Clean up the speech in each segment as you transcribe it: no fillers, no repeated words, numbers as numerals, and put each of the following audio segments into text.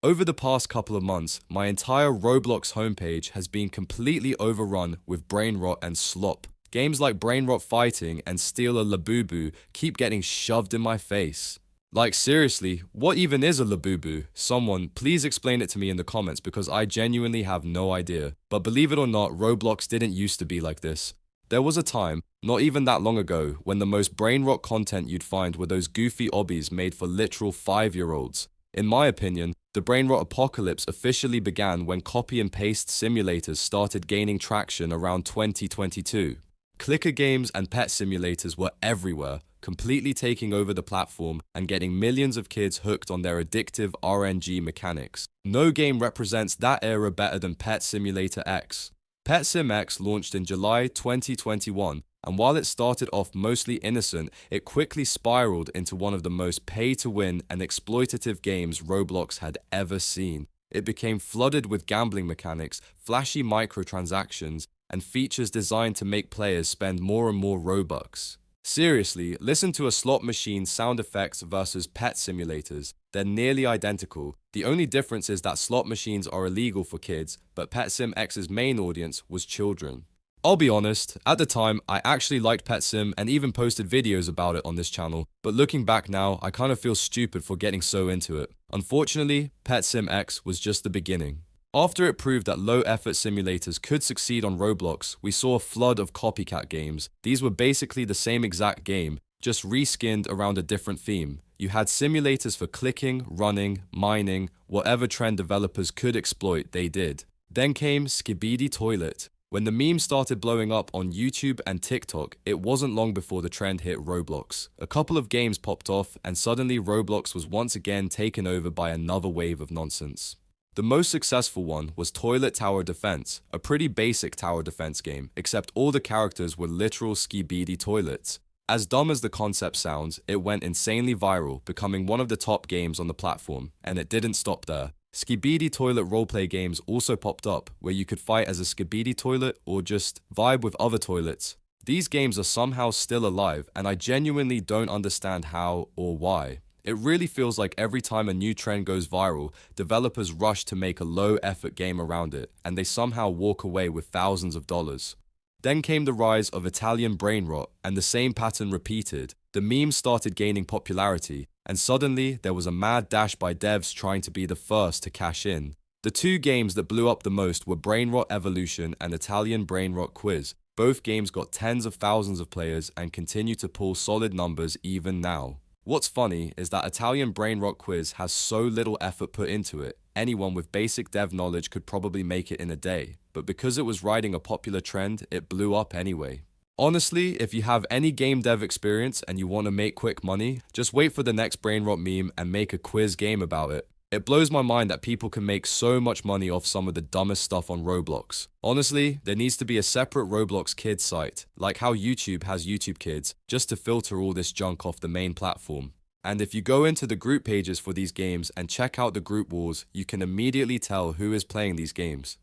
Over the past couple of months, my entire Roblox homepage has been completely overrun with Brainrot and slop. Games like Brainrot Fighting and Steal a Labubu keep getting shoved in my face. Like seriously, what even is a Labubu? Someone, please explain it to me in the comments because I genuinely have no idea. But believe it or not, Roblox didn't used to be like this. There was a time, not even that long ago, when the most brainrot content you'd find were those goofy obbies made for literal 5-year-olds. In my opinion, the brainrot apocalypse officially began when copy and paste simulators started gaining traction around 2022. Clicker games and pet simulators were everywhere, completely taking over the platform and getting millions of kids hooked on their addictive RNG mechanics. No game represents that era better than Pet Simulator X. PetSim X launched in July 2021, and while it started off mostly innocent, it quickly spiraled into one of the most pay-to-win and exploitative games Roblox had ever seen. It became flooded with gambling mechanics, flashy microtransactions, and features designed to make players spend more and more Robux. Seriously, listen to a slot machine's sound effects versus pet simulators. They're nearly identical. The only difference is that slot machines are illegal for kids, but PetSim X's main audience was children. I'll be honest, at the time, I actually liked PetSim and even posted videos about it on this channel, but looking back now, I kind of feel stupid for getting so into it. Unfortunately, PetSim X was just the beginning. After it proved that low-effort simulators could succeed on Roblox, we saw a flood of copycat games. These were basically the same exact game, just reskinned around a different theme. You had simulators for clicking, running, mining, whatever trend developers could exploit, they did. Then came Skibidi Toilet. When the meme started blowing up on YouTube and TikTok, it wasn't long before the trend hit Roblox. A couple of games popped off, and suddenly Roblox was once again taken over by another wave of nonsense. The most successful one was Toilet Tower Defense, a pretty basic tower defense game, except all the characters were literal skibidi toilets. As dumb as the concept sounds, it went insanely viral, becoming one of the top games on the platform, and it didn't stop there. Skibidi toilet roleplay games also popped up, where you could fight as a skibidi toilet or just vibe with other toilets. These games are somehow still alive, and I genuinely don't understand how or why. It really feels like every time a new trend goes viral, developers rush to make a low-effort game around it, and they somehow walk away with thousands of dollars. Then came the rise of Italian Brainrot, and the same pattern repeated. The memes started gaining popularity, and suddenly there was a mad dash by devs trying to be the first to cash in. The two games that blew up the most were Brainrot Evolution and Italian Brainrot Quiz. Both games got tens of thousands of players and continue to pull solid numbers even now. What's funny is that Italian Brainrot Quiz has so little effort put into it, anyone with basic dev knowledge could probably make it in a day, but because it was riding a popular trend, it blew up anyway. Honestly, if you have any game dev experience and you want to make quick money, just wait for the next Brainrot meme and make a quiz game about it. It blows my mind that people can make so much money off some of the dumbest stuff on Roblox. Honestly, there needs to be a separate Roblox Kids site, like how YouTube has YouTube Kids, just to filter all this junk off the main platform. And if you go into the group pages for these games and check out the group wars, you can immediately tell who is playing these games.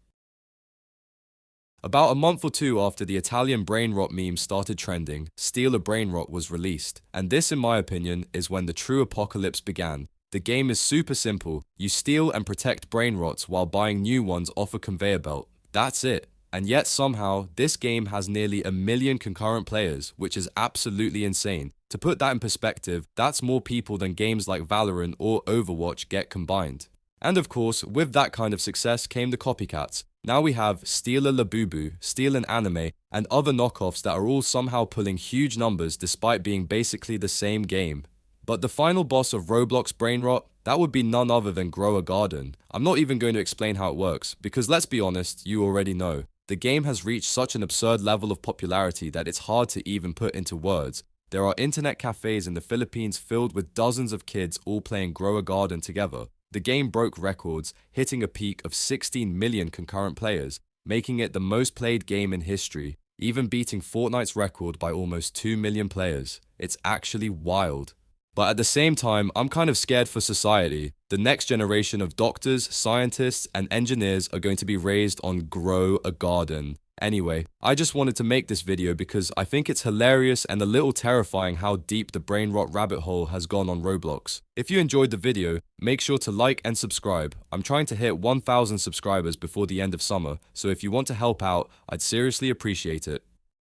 About a month or two after the Italian Brainrot meme started trending, Steal a Brainrot was released. And this, in my opinion, is when the true apocalypse began. The game is super simple. You steal and protect brainrots while buying new ones off a conveyor belt. That's it. And yet somehow, this game has nearly 1 million concurrent players, which is absolutely insane. To put that in perspective, that's more people than games like Valorant or Overwatch get combined. And of course, with that kind of success came the copycats. Now we have Steal a Labubu, Steal an Anime, and other knockoffs that are all somehow pulling huge numbers despite being basically the same game. But the final boss of Roblox Brainrot, that would be none other than Grow a Garden. I'm not even going to explain how it works, because let's be honest, you already know. The game has reached such an absurd level of popularity that it's hard to even put into words. There are internet cafes in the Philippines filled with dozens of kids all playing Grow a Garden together. The game broke records, hitting a peak of 16 million concurrent players, making it the most played game in history, even beating Fortnite's record by almost 2 million players. It's actually wild. But at the same time, I'm kind of scared for society. The next generation of doctors, scientists, and engineers are going to be raised on Grow a Garden. Anyway, I just wanted to make this video because I think it's hilarious and a little terrifying how deep the Brainrot rabbit hole has gone on Roblox. If you enjoyed the video, make sure to like and subscribe. I'm trying to hit 1,000 subscribers before the end of summer, so if you want to help out, I'd seriously appreciate it.